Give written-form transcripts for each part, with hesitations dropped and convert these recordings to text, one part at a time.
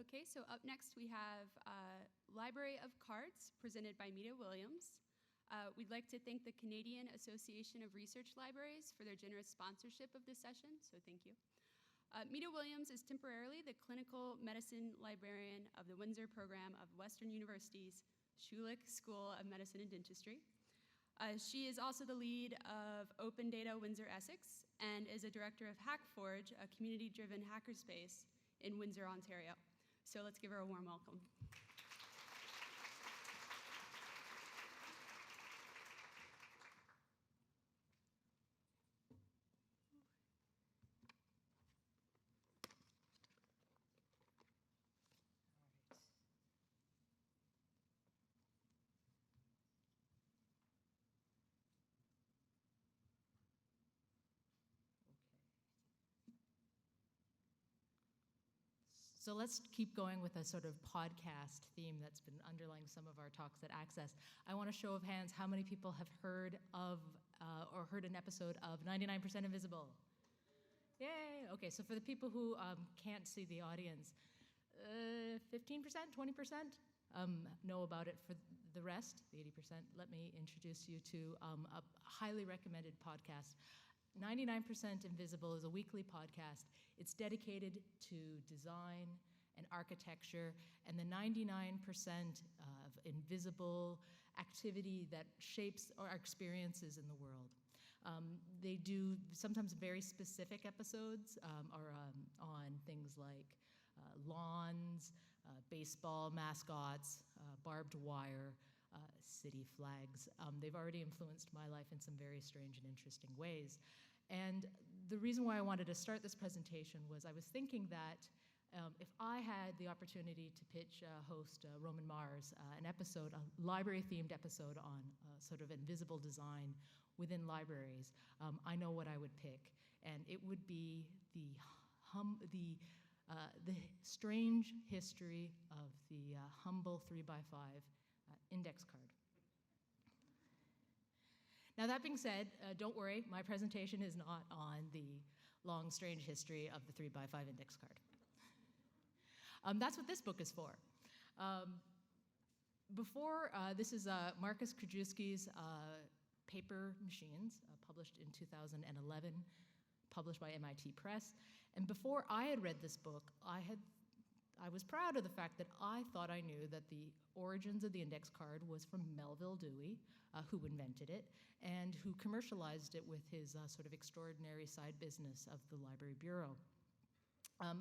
Okay, so up next we have Library of Cards, presented by Mita Williams. We'd like to thank the Canadian Association of Research Libraries for their generous sponsorship of this session, so thank you. Mita Williams is temporarily the Clinical Medicine Librarian of the Windsor program of Western University's Schulich School of Medicine and Dentistry. She is also the lead of Open Data Windsor Essex and is a Director of Hackforge, a community-driven hackerspace in Windsor, Ontario. So let's give her a warm welcome. So let's keep going with a sort of podcast theme that's been underlying some of our talks at Access. I want a show of hands. How many people have heard of or heard an episode of 99% Invisible? Yay! Okay, so for the people who can't see the audience, 15%, 20% know about it. For the rest, the 80%, let me introduce you to a highly recommended podcast. 99% Invisible is a weekly podcast. It's dedicated to design and architecture and the 99% of invisible activity that shapes our experiences in the world. They do sometimes very specific episodes on things like lawns, baseball mascots, barbed wire, city flags. They've already influenced my life in some very strange and interesting ways. And the reason why I wanted to start this presentation was I was thinking that if I had the opportunity to pitch host Roman Mars an episode, a library-themed episode on sort of invisible design within libraries, I know what I would pick, and it would be the strange history of the humble 3x5 index card. Now that being said, don't worry, my presentation is not on the long, strange history of the 3x5 index card. That's what this book is for. This is Marcus Krajewski's Paper Machines, published in 2011, published by MIT Press. And before I had read this book, I was proud of the fact that I thought I knew that the origins of the index card was from Melville Dewey, who invented it, and who commercialized it with his sort of extraordinary side business of the Library Bureau.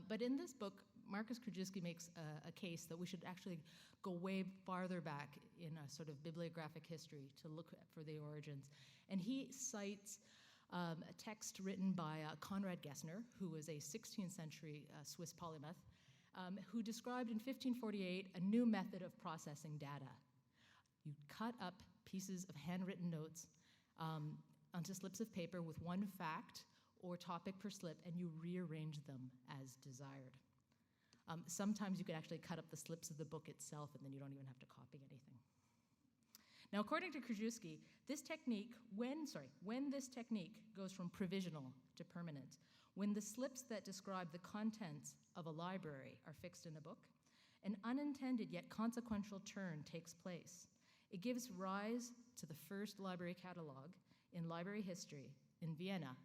But in this book, Marcus Krajewski makes a case that we should actually go way farther back in a sort of bibliographic history to look for the origins. And he cites a text written by Conrad Gessner, who was a 16th century Swiss polymath, who described in 1548 a new method of processing data. You cut up pieces of handwritten notes onto slips of paper with one fact or topic per slip, and you rearrange them as desired. Sometimes you could actually cut up the slips of the book itself, and then you don't even have to copy anything. Now, according to Krajewski, this technique, when this technique goes from provisional to permanent, when the slips that describe the contents of a library are fixed in a book, an unintended yet consequential turn takes place. It gives rise to the first library catalog in library history in Vienna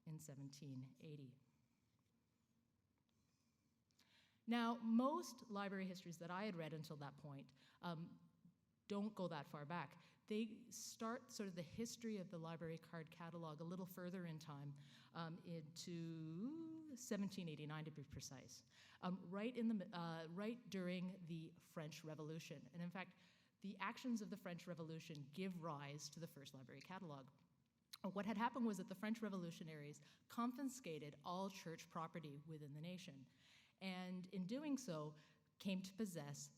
in 1780. Now, most library histories that I had read until that point don't go that far back. They start sort of the history of the library card catalog a little further in time, into 1789 to be precise, right during the French Revolution. And in fact, the actions of the French Revolution give rise to the first library catalog. What had happened was that the French revolutionaries confiscated all church property within the nation, and in doing so, came to possess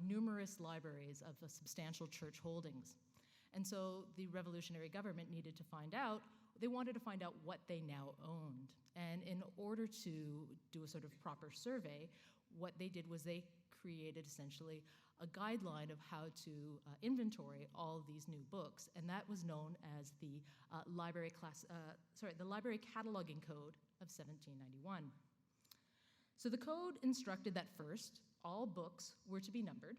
numerous libraries of substantial church holdings. And so the revolutionary government wanted to find out what they now owned. And in order to do a sort of proper survey, what they did was they created essentially a guideline of how to inventory all of these new books, and that was known as the Library Cataloging Code of 1791. So the code instructed that first, all books were to be numbered.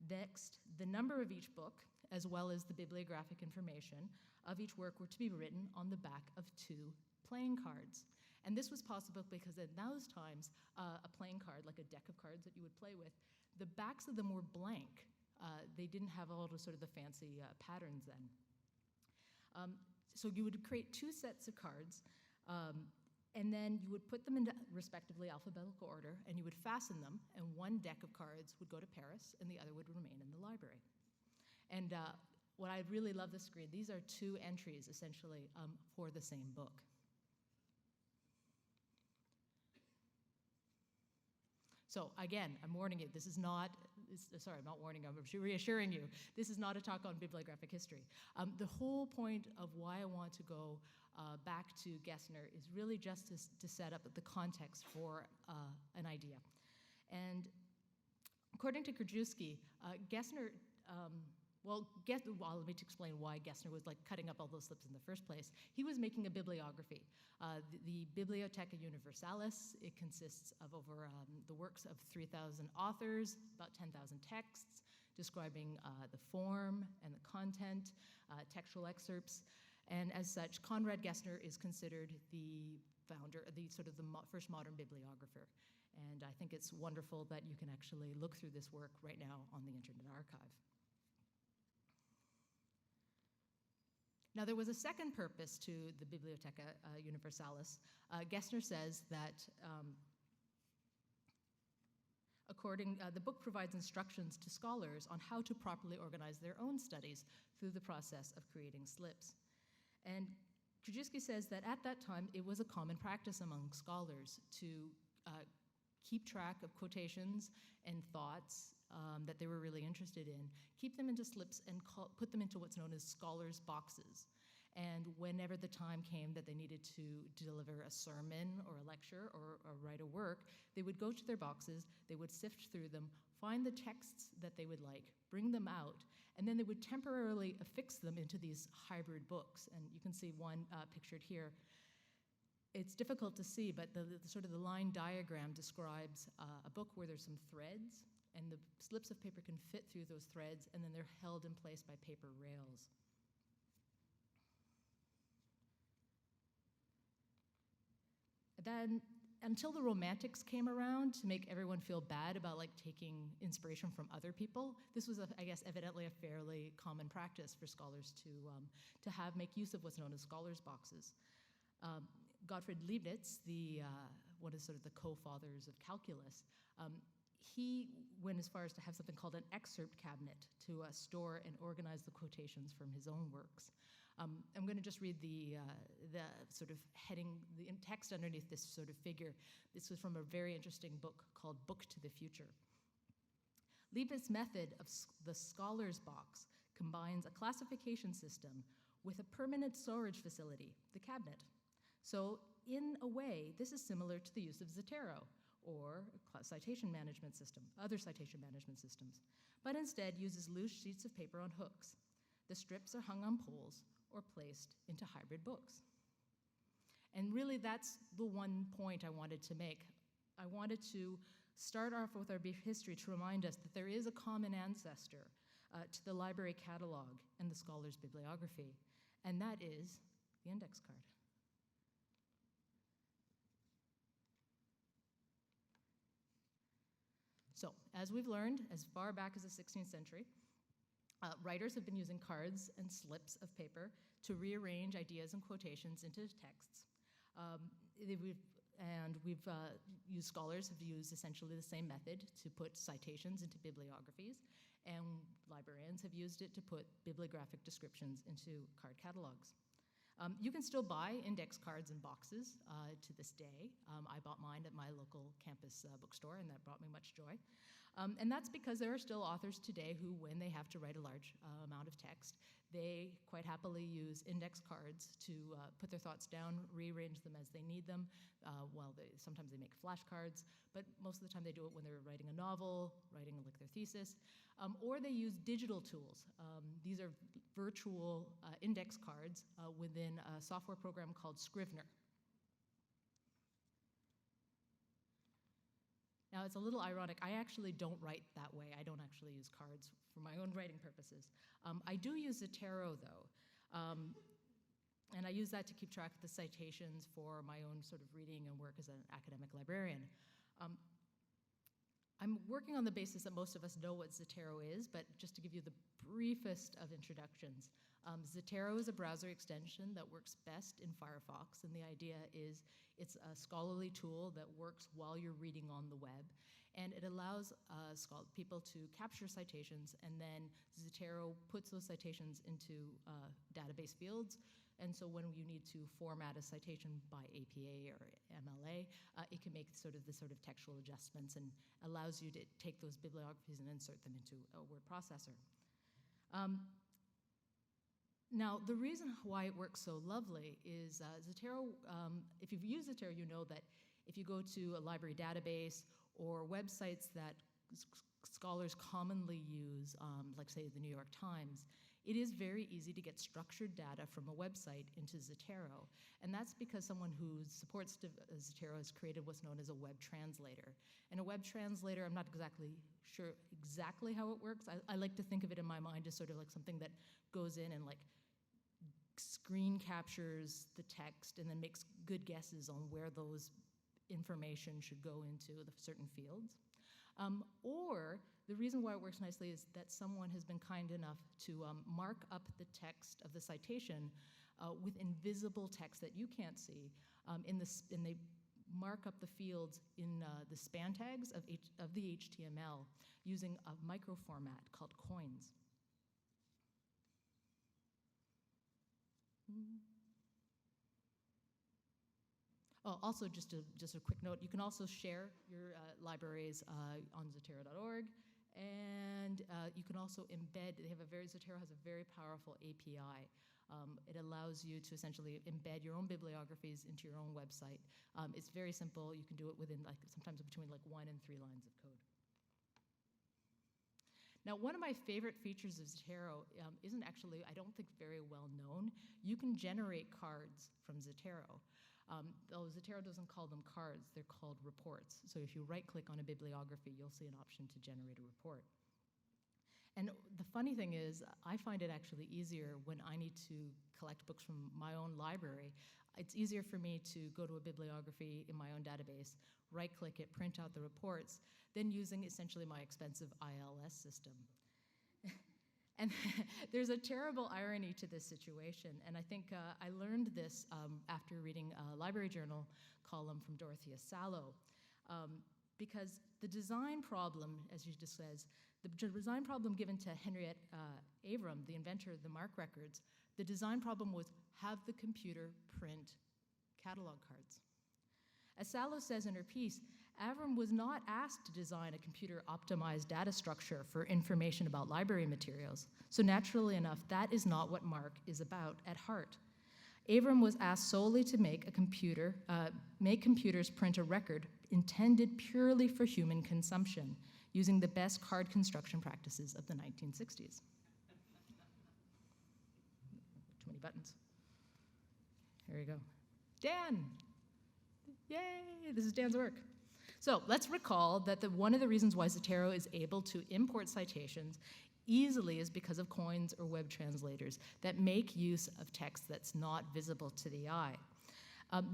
Next, the number of each book, as well as the bibliographic information of each work, were to be written on the back of 2 playing cards. And this was possible because in those times, a playing card, like a deck of cards that you would play with, the backs of them were blank. They didn't have all the sort of the fancy patterns then. So you would create 2 sets of cards, and then you would put them into respectively alphabetical order, and you would fasten them, and one deck of cards would go to Paris, and the other would remain in the library. And what I really love this screen, these are 2 entries, essentially, for the same book. So again, I'm warning you, this is not, sorry, I'm not warning you, I'm reassuring you, this is not a talk on bibliographic history. The whole point of why I want to go back to Gessner is really just to set up the context for an idea. And according to Krajewski, Gessner, let me explain why Gessner was like cutting up all those slips in the first place. He was making a bibliography. The Bibliotheca Universalis, it consists of over the works of 3,000 authors, about 10,000 texts, describing the form and the content, textual excerpts. And as such, Conrad Gessner is considered the founder, the first modern bibliographer. And I think it's wonderful that you can actually look through this work right now on the Internet Archive. Now, there was a second purpose to the Bibliotheca Universalis. Gessner says that the book provides instructions to scholars on how to properly organize their own studies through the process of creating slips. And Krajewski says that at that time, it was a common practice among scholars to keep track of quotations and thoughts that they were really interested in, keep them into slips and put them into what's known as scholars' boxes. And whenever the time came that they needed to deliver a sermon or a lecture or write a work, they would go to their boxes, they would sift through them, find the texts that they would like, bring them out, and then they would temporarily affix them into these hybrid books. And you can see one pictured here. It's difficult to see, but the line diagram describes a book where there's some threads, and the slips of paper can fit through those threads, and then they're held in place by paper rails. Then, until the Romantics came around to make everyone feel bad about taking inspiration from other people, this was, I guess, evidently a fairly common practice for scholars to make use of what's known as scholars' boxes. Gottfried Leibniz, one of the co-fathers of calculus, he went as far as to have something called an excerpt cabinet to store and organize the quotations from his own works. I'm going to just read the sort of heading, the text underneath this sort of figure. This was from a very interesting book called Book to the Future. Leibniz's method of the scholar's box combines a classification system with a permanent storage facility, the cabinet. So in a way, this is similar to the use of Zotero or citation management system, other citation management systems, but instead uses loose sheets of paper on hooks. The strips are hung on poles or placed into hybrid books. And really that's the one point I wanted to make. I wanted to start off with our brief history to remind us that there is a common ancestor to the library catalog and the scholar's bibliography, and that is the index card. So, as we've learned, as far back as the 16th century, writers have been using cards and slips of paper to rearrange ideas and quotations into texts. Scholars have used essentially the same method to put citations into bibliographies, and librarians have used it to put bibliographic descriptions into card catalogs. You can still buy index cards in boxes to this day. I bought mine at my local campus bookstore, and that brought me much joy. And that's because there are still authors today who, when they have to write a large amount of text, they quite happily use index cards to put their thoughts down, rearrange them as they need them. Sometimes they make flashcards, but most of the time they do it when they're writing a novel, writing their thesis, or they use digital tools. These are virtual index cards within a software program called Scrivener. Now, it's a little ironic. I actually don't write that way. I don't actually use cards for my own writing purposes. I do use Zotero, though. And I use that to keep track of the citations for my own sort of reading and work as an academic librarian. I'm working on the basis that most of us know what Zotero is, but just to give you the briefest of introductions, Zotero is a browser extension that works best in Firefox, and the idea is it's a scholarly tool that works while you're reading on the web, and it allows people to capture citations, and then Zotero puts those citations into database fields. And so when you need to format a citation by APA or MLA, it can make sort of textual adjustments and allows you to take those bibliographies and insert them into a word processor. Now, the reason why it works so lovely is Zotero, if you've used Zotero, you know that if you go to a library database or websites that scholars commonly use, like say the New York Times, it is very easy to get structured data from a website into Zotero. And that's because someone who supports Zotero has created what's known as a web translator. And a web translator, I'm not sure exactly how it works. I like to think of it in my mind as sort of like something that goes in and like screen captures the text and then makes good guesses on where those information should go into the certain fields. Or the reason why it works nicely is that someone has been kind enough to mark up the text of the citation with invisible text that you can't see, and they mark up the fields in the span tags of the HTML using a micro format called coins. Oh, also, just a quick note, you can also share your libraries on Zotero.org, and you can also embed, Zotero has a very powerful API. It allows you to essentially embed your own bibliographies into your own website. It's very simple. You can do it within sometimes between 1 and 3 lines of code. Now, one of my favorite features of Zotero isn't actually, I don't think, very well known. You can generate cards from Zotero. Though Zotero doesn't call them cards, they're called reports. So if you right-click on a bibliography, you'll see an option to generate a report. And the funny thing is, I find it actually easier when I need to collect books from my own library. It's easier for me to go to a bibliography in my own database, right-click it, print out the reports, than using essentially my expensive ILS system. And there's a terrible irony to this situation, and I think I learned this after reading a Library Journal column from Dorothea Salo, because the design problem, as she just says, the design problem given to Henriette Avram, the inventor of the MARC records, the design problem was have the computer print catalog cards. As Salo says in her piece, Avram was not asked to design a computer-optimized data structure for information about library materials, so naturally enough, that is not what MARC is about at heart. Avram was asked solely to make computers print a record intended purely for human consumption, using the best card construction practices of the 1960s. Too many buttons. Here we go. Dan! Yay, this is Dan's work. So let's recall that one of the reasons why Zotero is able to import citations easily is because of coins or web translators that make use of text that's not visible to the eye.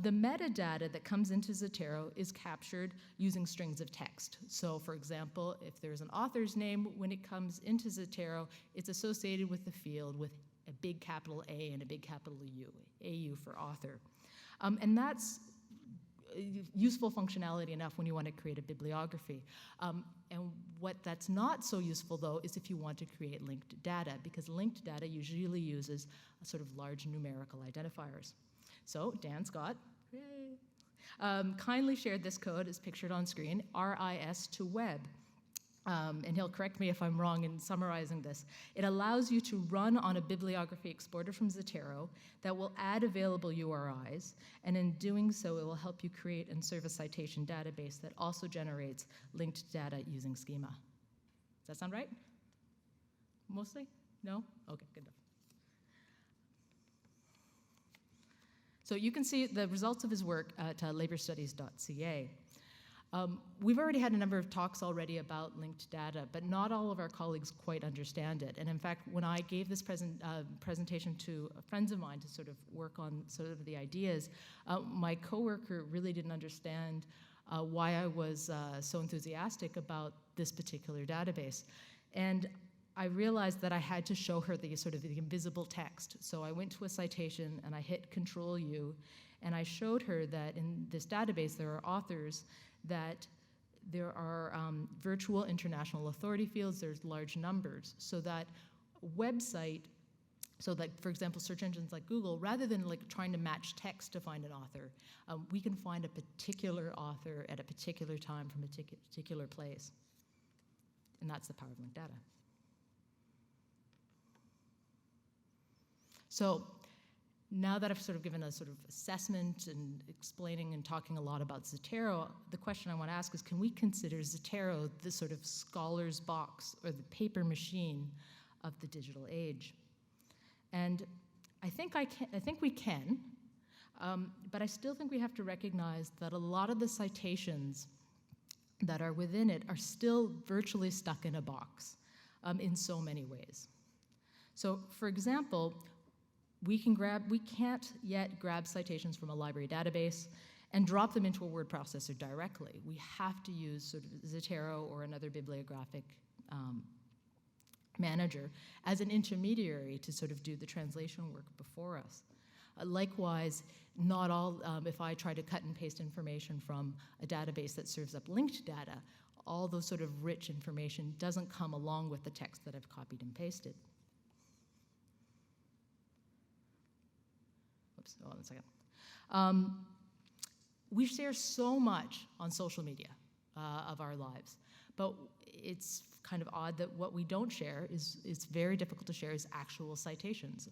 The metadata that comes into Zotero is captured using strings of text. So for example, if there's an author's name, when it comes into Zotero, it's associated with the field with a big capital A and a big capital U, AU for author. And that's useful functionality enough when you want to create a bibliography. And what that's not so useful, though, is if you want to create linked data, because linked data usually uses a sort of large numerical identifiers. So Dan Scott kindly shared this code as pictured on screen, RIS to web. And he'll correct me if I'm wrong in summarizing this. It allows you to run on a bibliography exporter from Zotero that will add available URIs, and in doing so, it will help you create and serve a citation database that also generates linked data using schema. Does that sound right? Mostly? No? Okay, good enough. So you can see the results of his work at laborstudies.ca. We've already had a number of talks already about linked data, but not all of our colleagues quite understand it. And in fact, when I gave this presentation to friends of mine to sort of work on sort of the ideas, my coworker really didn't understand why I was so enthusiastic about this particular database. And I realized that I had to show her the sort of the invisible text. So I went to a citation and I hit Control-U, and I showed her that in this database there are authors, that there are virtual international authority fields, there's large numbers, so that website, so that, for example, search engines like Google, rather than like trying to match text to find an author, we can find a particular author at a particular time from a particular place. And that's the power of linked data. So now that I've sort of given a sort of assessment and explaining and talking a lot about Zotero, the question I want to ask is, can we consider Zotero the sort of scholar's box or the paper machine of the digital age? And I think we can, but I still think we have to recognize that a lot of the citations that are within it are still virtually stuck in a box in so many ways. So, for example, we can't yet grab citations from a library database and drop them into a word processor directly. We have to use sort of Zotero or another bibliographic manager as an intermediary to sort of do the translation work before us. Likewise, not all, if I try to cut and paste information from a database that serves up linked data, all those sort of rich information doesn't come along with the text that I've copied and pasted. Oops, hold on a second. We share so much on social media of our lives, but it's kind of odd that what we don't share it's very difficult to share is actual citations.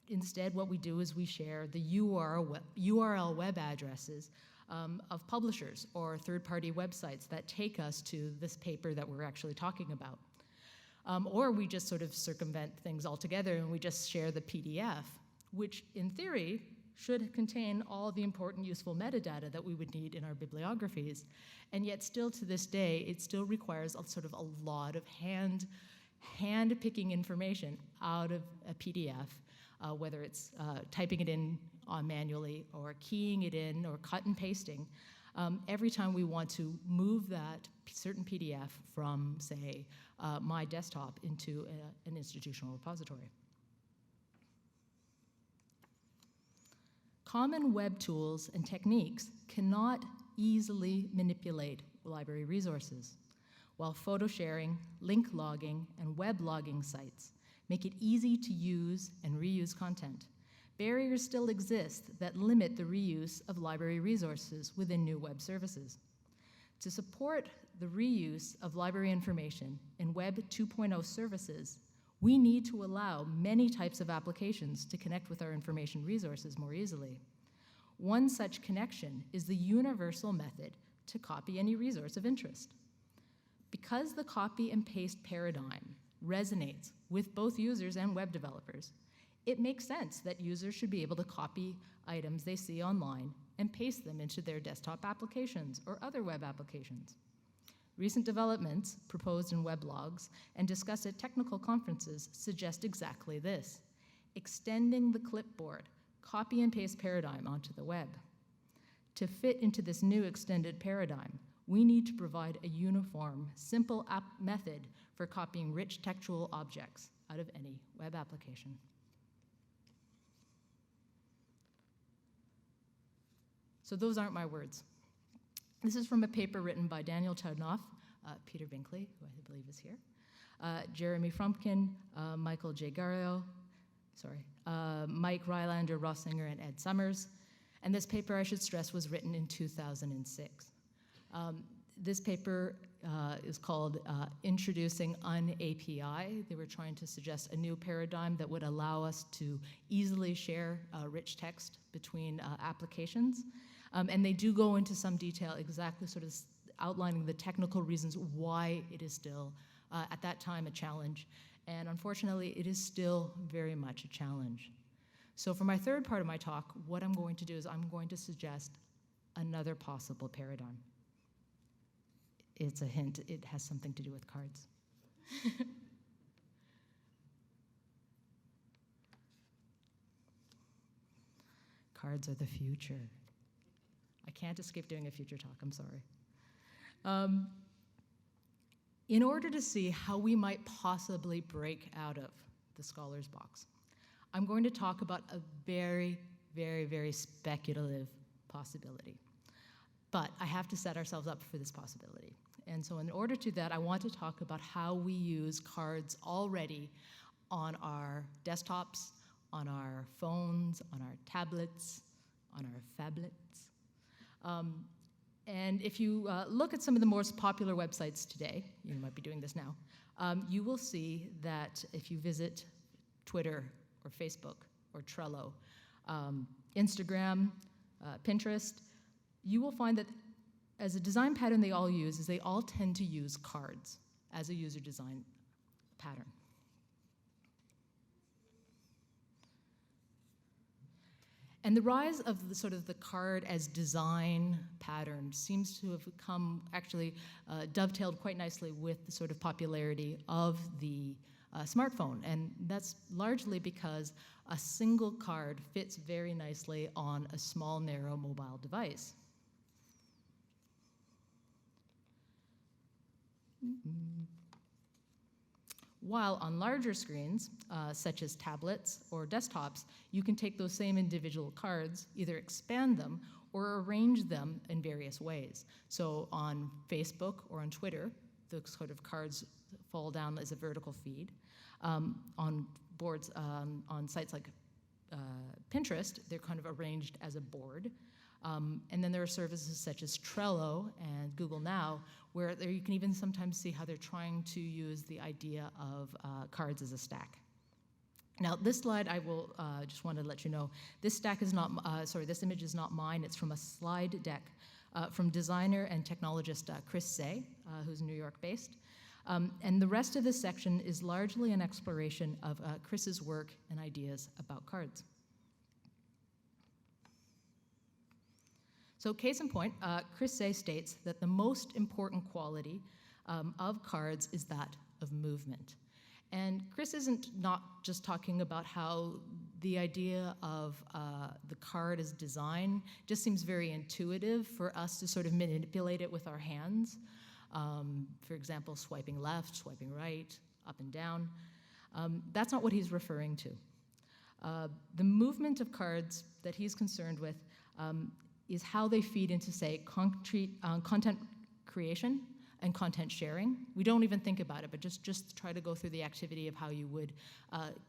Instead, what we do is we share the URL web addresses of publishers or third-party websites that take us to this paper that we're actually talking about. Or we just sort of circumvent things altogether and we just share the PDF, which in theory should contain all the important useful metadata that we would need in our bibliographies. And yet still to this day, it still requires a sort of a lot of hand-picking information out of a PDF, whether it's typing it in manually or keying it in or cut and pasting, every time we want to move that certain PDF from, say, my desktop into an institutional repository. Common web tools and techniques cannot easily manipulate library resources, while photo sharing, link logging, and web logging sites make it easy to use and reuse content. Barriers still exist that limit the reuse of library resources within new web services. To support the reuse of library information in Web 2.0 services, we need to allow many types of applications to connect with our information resources more easily. One such connection is the universal method to copy any resource of interest. Because the copy and paste paradigm resonates with both users and web developers, it makes sense that users should be able to copy items they see online and paste them into their desktop applications or other web applications. Recent developments proposed in weblogs and discussed at technical conferences suggest exactly this: extending the clipboard, copy and paste paradigm onto the web. To fit into this new extended paradigm, we need to provide a uniform, simple method for copying rich textual objects out of any web application. So those aren't my words. This is from a paper written by Daniel Todnoff, Peter Binkley, who I believe is here, Jeremy Frumpkin, Michael J. Gario, Mike Rylander, Rossinger, and Ed Summers. And this paper, I should stress, was written in 2006. This paper is called Introducing Un-API. They were trying to suggest a new paradigm that would allow us to easily share rich text between applications. And they do go into some detail exactly sort of outlining the technical reasons why it is still, at that time, a challenge. And unfortunately, it is still very much a challenge. So for my third part of my talk, what I'm going to do is I'm going to suggest another possible paradigm. it's a hint. It has something to do with cards. Cards are the future. I can't escape doing a future talk, I'm sorry. In order to see how we might possibly break out of the scholar's box, I'm going to talk about a very, very, very speculative possibility. But I have to set ourselves up for this possibility. And so in order to do that, I want to talk about how we use cards already on our desktops, on our phones, on our tablets, on our phablets. And if you look at some of the most popular websites today, you might be doing this now, you will see that if you visit Twitter or Facebook or Trello, Instagram, Pinterest, you will find that as a design pattern they all use is they all tend to use cards as a user design pattern. And the rise of the sort of the card as design pattern seems to have come actually dovetailed quite nicely with the sort of popularity of the smartphone. And that's largely because a single card fits very nicely on a small, narrow mobile device. While on larger screens, such as tablets or desktops, you can take those same individual cards, either expand them or arrange them in various ways. So on Facebook or on Twitter, the sort of cards fall down as a vertical feed. On boards, on sites like Pinterest, they're kind of arranged as a board. And then there are services such as Trello and Google Now, where there you can even sometimes see how they're trying to use the idea of cards as a stack. Now, this slide, I will just want to let you know, this stack is not, this image is not mine. It's from a slide deck from designer and technologist Chris Say, who's New York-based. And the rest of this section is largely an exploration of Chris's work and ideas about cards. So case in point, Chris Say states that the most important quality of cards is that of movement. And Chris isn't not just talking about how the idea of the card as design just seems very intuitive for us to sort of manipulate it with our hands. For example, swiping left, swiping right, up and down. That's not what he's referring to. The movement of cards that he's concerned with is how they feed into, say, content creation and content sharing. We don't even think about it, but just try to go through the activity of how you would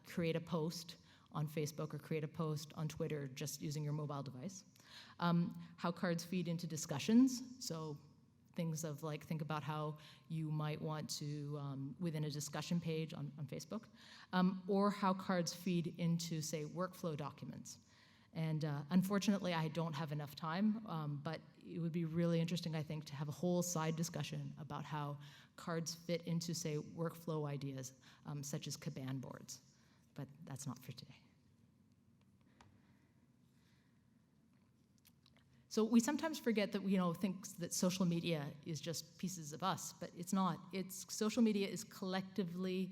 create a post on Facebook or create a post on Twitter just using your mobile device. How cards feed into discussions, so things of like, think about how you might want to, within a discussion page on Facebook, or how cards feed into, say, workflow documents. And unfortunately, I don't have enough time, but it would be really interesting, I think, to have a whole side discussion about how cards fit into, say, workflow ideas, such as Kanban boards. But that's not for today. So we sometimes forget that we think that social media is just pieces of us, but it's not. Social media is collectively,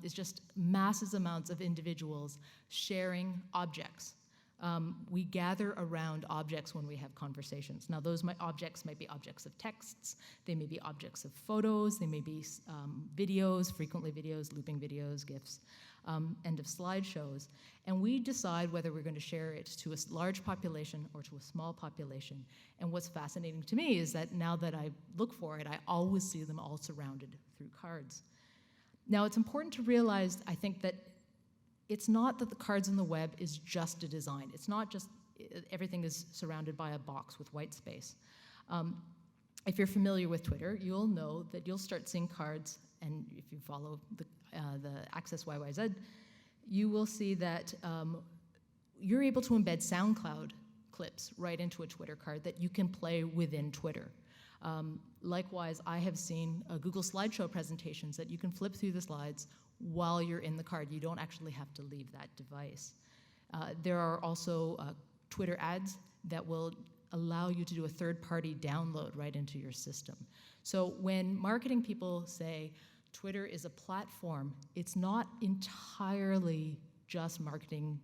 is just massive amounts of individuals sharing objects. We gather around objects when we have conversations. Now, those objects might be objects of texts, they may be objects of photos, they may be videos, frequently videos, looping videos, GIFs, and of slideshows. And we decide whether we're going to share it to a large population or to a small population. And what's fascinating to me is that now that I look for it, I always see them all surrounded through cards. Now, it's important to realize, I think, that it's not that the cards on the web is just a design. It's not just everything is surrounded by a box with white space. If you're familiar with Twitter, you'll know that you'll start seeing cards, and if you follow the Access YYZ, you will see that you're able to embed SoundCloud clips right into a Twitter card that you can play within Twitter. Likewise, I have seen Google slideshow presentations that you can flip through the slides while you're in the card. You don't actually have to leave that device. There are also Twitter ads that will allow you to do a third-party download right into your system. So when marketing people say Twitter is a platform, it's not entirely just marketing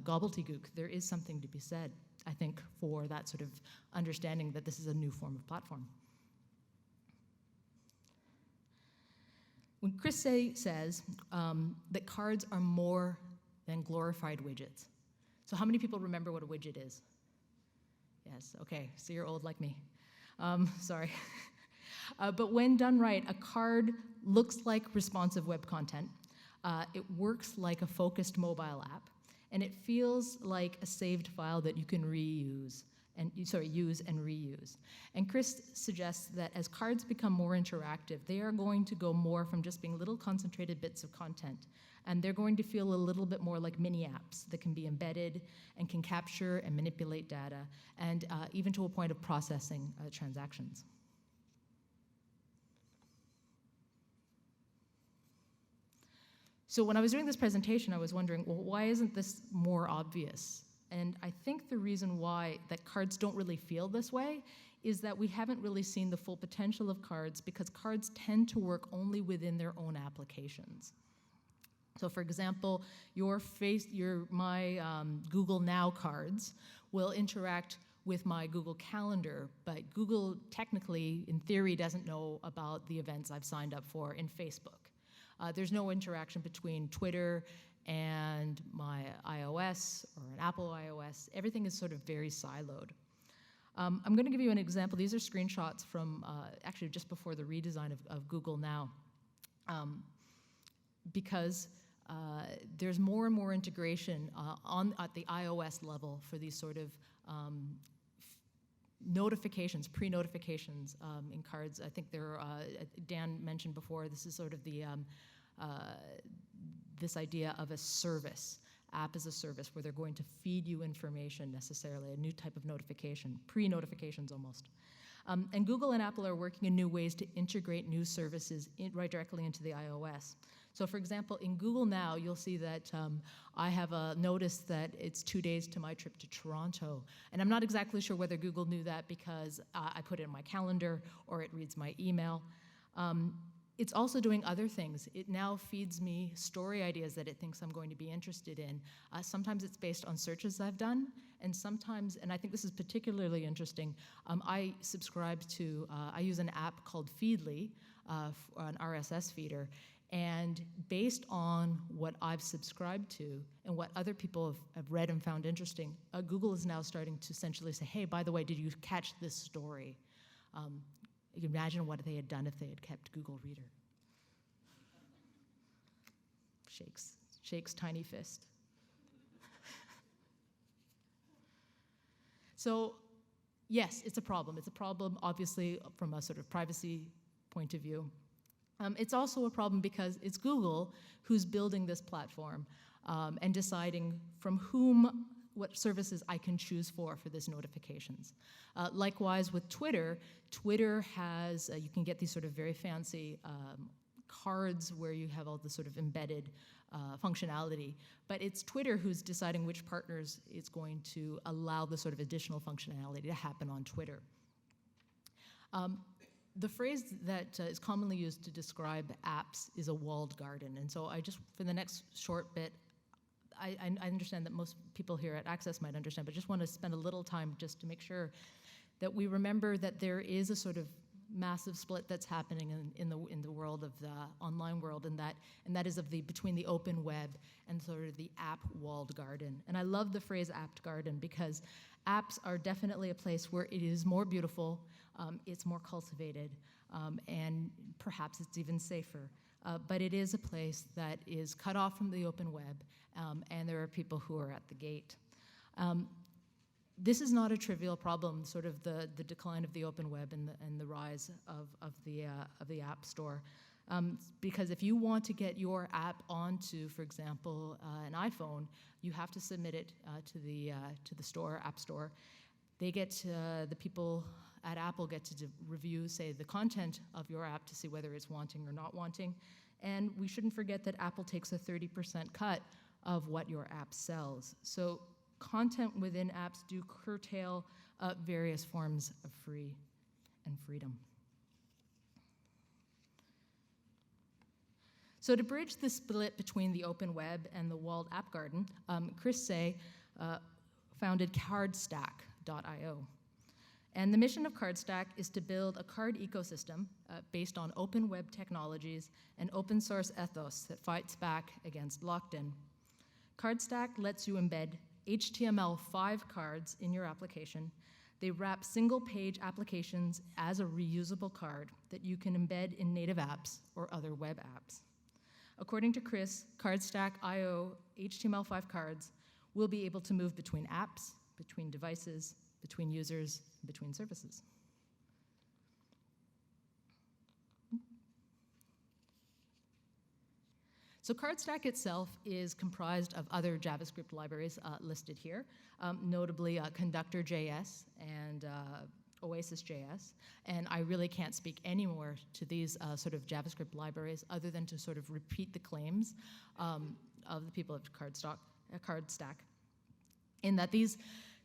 gobbledygook. There is something to be said, I think, for that sort of understanding that this is a new form of platform. When Chris says that cards are more than glorified widgets. So how many people remember what a widget is? Yes, okay, so you're old like me. Sorry. But when done right, a card looks like responsive web content. It works like a focused mobile app, and it feels like a saved file that you can use and reuse. And Chris suggests that as cards become more interactive, they are going to go more from just being little concentrated bits of content, and they're going to feel a little bit more like mini apps that can be embedded and can capture and manipulate data, and even to a point of processing transactions. So when I was doing this presentation, I was wondering, well, why isn't this more obvious? And I think the reason why that cards don't really feel this way is that we haven't really seen the full potential of cards, because cards tend to work only within their own applications. So for example, my Google Now cards will interact with my Google Calendar, but Google technically, in theory, doesn't know about the events I've signed up for in Facebook. There's no interaction between Twitter and my iOS or an Apple iOS. Everything is sort of very siloed. I'm going to give you an example. These are screenshots from actually just before the redesign of Google Now, because there's more and more integration at the iOS level for these sort of notifications, pre-notifications in cards. I think Dan mentioned before, this is sort of the this idea of a service, app as a service, where they're going to feed you information necessarily, a new type of notification, pre-notifications almost. And Google and Apple are working in new ways to integrate new services right directly into the iOS. So for example, in Google Now, you'll see that I have a notice that it's 2 days to my trip to Toronto. And I'm not exactly sure whether Google knew that because I put it in my calendar or it reads my email. It's also doing other things. It now feeds me story ideas that it thinks I'm going to be interested in. Sometimes it's based on searches I've done, and sometimes, and I think this is particularly interesting, I use an app called Feedly, an RSS feeder, and based on what I've subscribed to and what other people have read and found interesting, Google is now starting to essentially say, hey, by the way, did you catch this story? You can imagine what they had done if they had kept Google Reader. Shakes tiny fist. So, yes, it's a problem. It's a problem, obviously, from a sort of privacy point of view. It's also a problem because it's Google who's building this platform and deciding from whom, what services I can choose for this notifications. Likewise with Twitter, Twitter has, you can get these sort of very fancy cards where you have all the sort of embedded functionality, but it's Twitter who's deciding which partners it's going to allow the sort of additional functionality to happen on Twitter. The phrase that is commonly used to describe apps is a walled garden, and so I just, for the next short bit, I understand that most people here at Access might understand, but just want to spend a little time just to make sure that we remember that there is a sort of massive split that's happening in the world of the online world, and that is between the open web and sort of the app walled garden. And I love the phrase app garden because apps are definitely a place where it is more beautiful, it's more cultivated, and perhaps it's even safer. But it is a place that is cut off from the open web, and there are people who are at the gate. This is not a trivial problem, sort of the decline of the open web and the rise of the App Store. Because if you want to get your app onto, for example, an iPhone, you have to submit it to the App Store. They the people at Apple get to review, say, the content of your app to see whether it's wanting or not wanting. And we shouldn't forget that Apple takes a 30% cut of what your app sells. So content within apps do curtail various forms of free and freedom. So to bridge the split between the open web and the walled app garden, Chris Say founded Cardstack.io. And the mission of Cardstack is to build a card ecosystem based on open web technologies and open source ethos that fights back against locked-in. Cardstack lets you embed HTML5 cards in your application. They wrap single-page applications as a reusable card that you can embed in native apps or other web apps. According to Chris, Cardstack.io HTML5 cards will be able to move between apps, between devices, between users, between services. So Cardstack itself is comprised of other JavaScript libraries listed here, notably Conductor.js and Oasis.js. And I really can't speak any more to these sort of JavaScript libraries other than to sort of repeat the claims of the people of Cardstack, in that these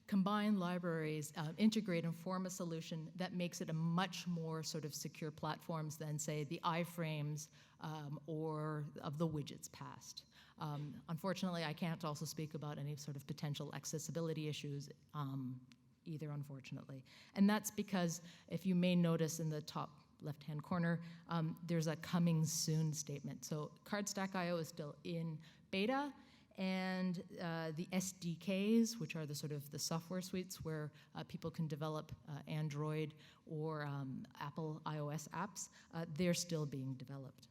combined libraries integrate and form a solution that makes it a much more sort of secure platforms than, say, the iframes or of the widgets past. Unfortunately, I can't also speak about any sort of potential accessibility issues either, unfortunately. And that's because, if you may notice in the top left-hand corner, there's a coming soon statement. So Cardstack.io is still in beta, and the SDKs, which are the sort of the software suites where people can develop Android or Apple iOS apps, they're still being developed.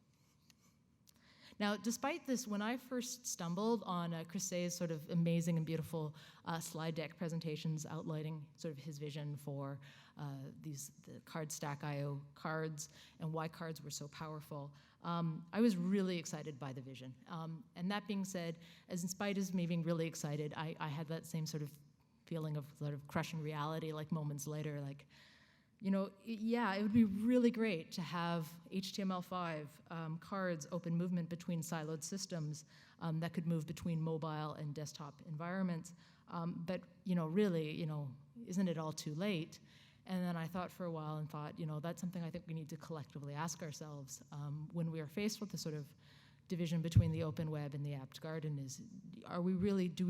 Now, despite this, when I first stumbled on Chris Say's sort of amazing and beautiful slide deck presentations outlining sort of his vision for the Cardstack.io cards and why cards were so powerful, I was really excited by the vision. And that being said, as in spite of me being really excited, I had that same sort of feeling of sort of crushing reality, like moments later, like, you know, yeah, it would be really great to have HTML5 cards open movement between siloed systems that could move between mobile and desktop environments. But, you know, really, you know, isn't it all too late? And then I thought for a while and thought, you know, that's something I think we need to collectively ask ourselves when we are faced with the sort of division between the open web and the apt garden is, do we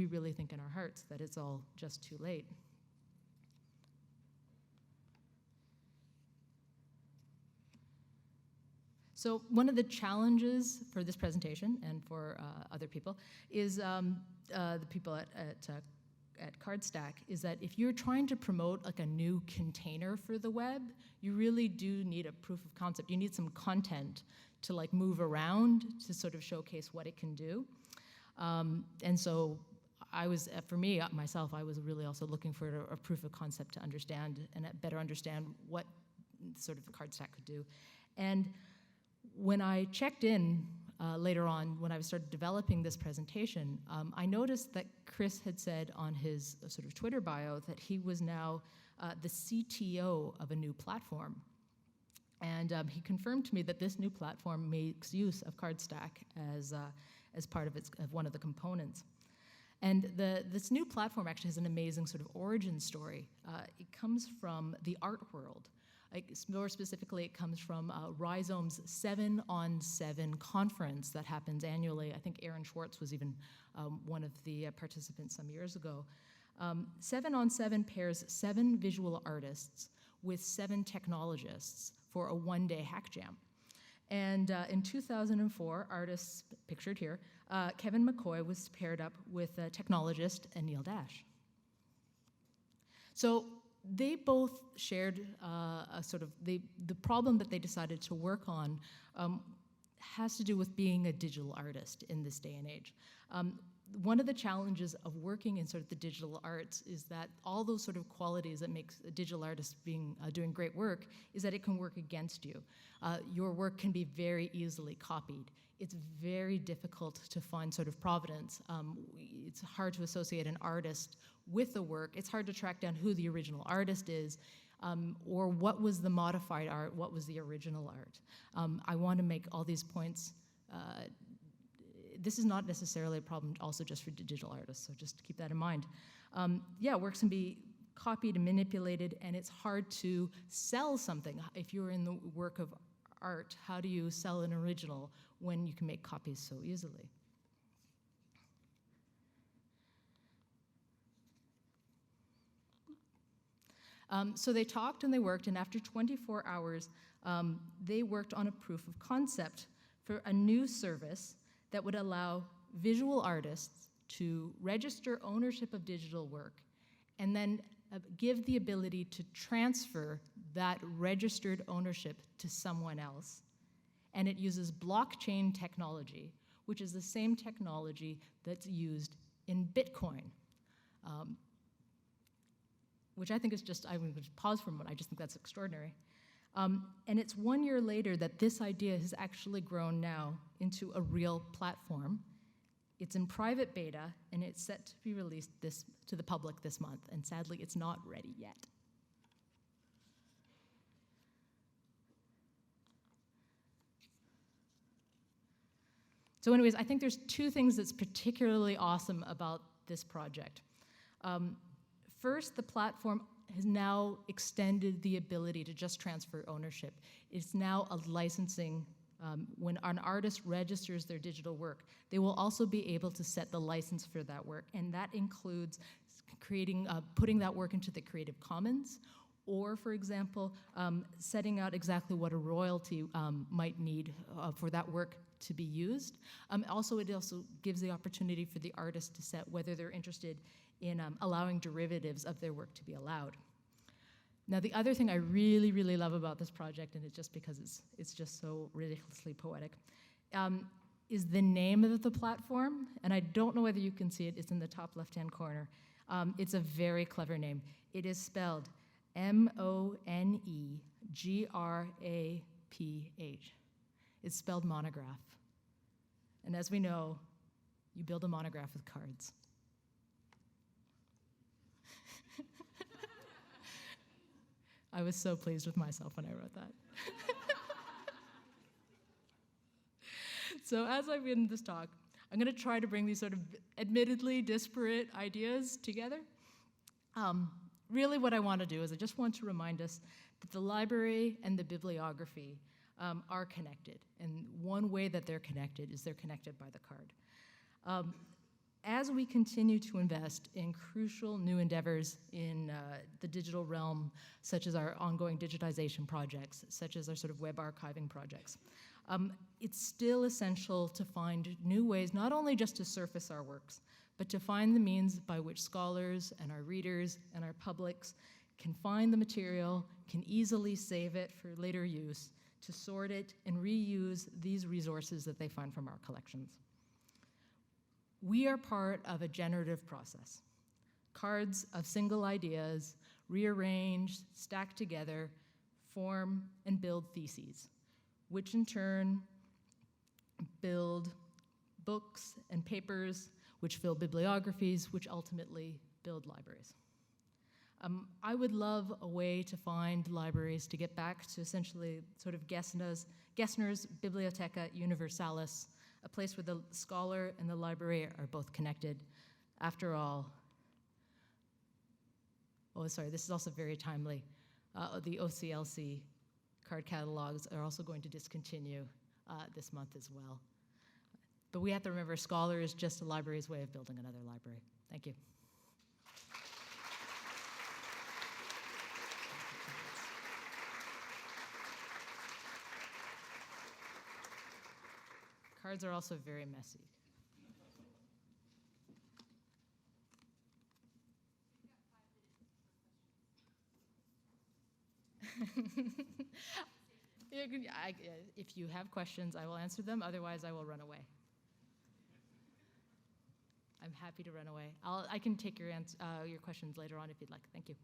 really think in our hearts that it's all just too late? So one of the challenges for this presentation and for other people is the people at Cardstack is that if you're trying to promote like a new container for the web, you really do need a proof of concept. You need some content to like move around to sort of showcase what it can do. And so I was, for me, myself, I was really also looking for a proof of concept to understand and better understand what sort of the Cardstack could do. And when I checked in later on, when I started developing this presentation, I noticed that Chris had said on his sort of Twitter bio that he was now the CTO of a new platform. And he confirmed to me that this new platform makes use of Cardstack as part of one of the components. And this new platform actually has an amazing sort of origin story. It comes from the art world. More specifically, it comes from Rhizome's 7-on-7 conference that happens annually. I think Aaron Schwartz was even one of the participants some years ago. 7-on-7 pairs 7 visual artists with 7 technologists for a one-day hack jam. And in 2004, artists pictured here, Kevin McCoy was paired up with a technologist and Neil Dash. So they both shared a sort of, the problem that they decided to work on has to do with being a digital artist in this day and age. One of the challenges of working in sort of the digital arts is that all those sort of qualities that makes a digital artist doing great work is that it can work against you. Your work can be very easily copied. It's very difficult to find sort of provenance. It's hard to associate an artist with the work. It's hard to track down who the original artist is, or what was the modified art, what was the original art. I want to make all these points. This is not necessarily a problem also just for digital artists, so just keep that in mind. Yeah, works can be copied and manipulated, and it's hard to sell something. If you're in the work of art? How do you sell an original when you can make copies so easily? So they talked and they worked, and after 24 hours, they worked on a proof of concept for a new service that would allow visual artists to register ownership of digital work and then give the ability to transfer that registered ownership to someone else. And it uses blockchain technology, which is the same technology that's used in Bitcoin. Which I think is just, I'm going to pause for a moment, I just think that's extraordinary. And it's 1 year later that this idea has actually grown now into a real platform. It's in private beta, and it's set to be released to the public this month, and sadly, it's not ready yet. So anyways, I think there's two things that's particularly awesome about this project. First, the platform has now extended the ability to just transfer ownership. It's now a licensing. When an artist registers their digital work, they will also be able to set the license for that work, and that includes putting that work into the Creative Commons, or, for example, setting out exactly what a royalty might need for that work to be used. It also gives the opportunity for the artist to set whether they're interested in allowing derivatives of their work to be allowed. Now, the other thing I really, really love about this project, and it's just because it's just so ridiculously poetic, is the name of the platform. And I don't know whether you can see it. It's in the top left-hand corner. It's a very clever name. It is spelled Monegraph. It's spelled monograph. And as we know, you build a monograph with cards. I was so pleased with myself when I wrote that. So as I've been in this talk, I'm going to try to bring these sort of admittedly disparate ideas together. Really what I want to do is I just want to remind us that the library and the bibliography are connected. And one way that they're connected is they're connected by the card. As we continue to invest in crucial new endeavors in the digital realm, such as our ongoing digitization projects, such as our sort of web archiving projects, it's still essential to find new ways, not only just to surface our works, but to find the means by which scholars and our readers and our publics can find the material, can easily save it for later use, to sort it and reuse these resources that they find from our collections. We are part of a generative process. Cards of single ideas, rearranged, stacked together, form and build theses, which in turn build books and papers, which fill bibliographies, which ultimately build libraries. I would love a way to find libraries to get back to essentially sort of Gessner's Bibliotheca Universalis, a place where the scholar and the library are both connected. After all, this is also very timely. The OCLC card catalogs are also going to discontinue this month as well. But we have to remember, scholar is just a library's way of building another library. Thank you. Cards are also very messy. If you have questions, I will answer them. Otherwise, I will run away. I'm happy to run away. I can take your questions later on if you'd like. Thank you.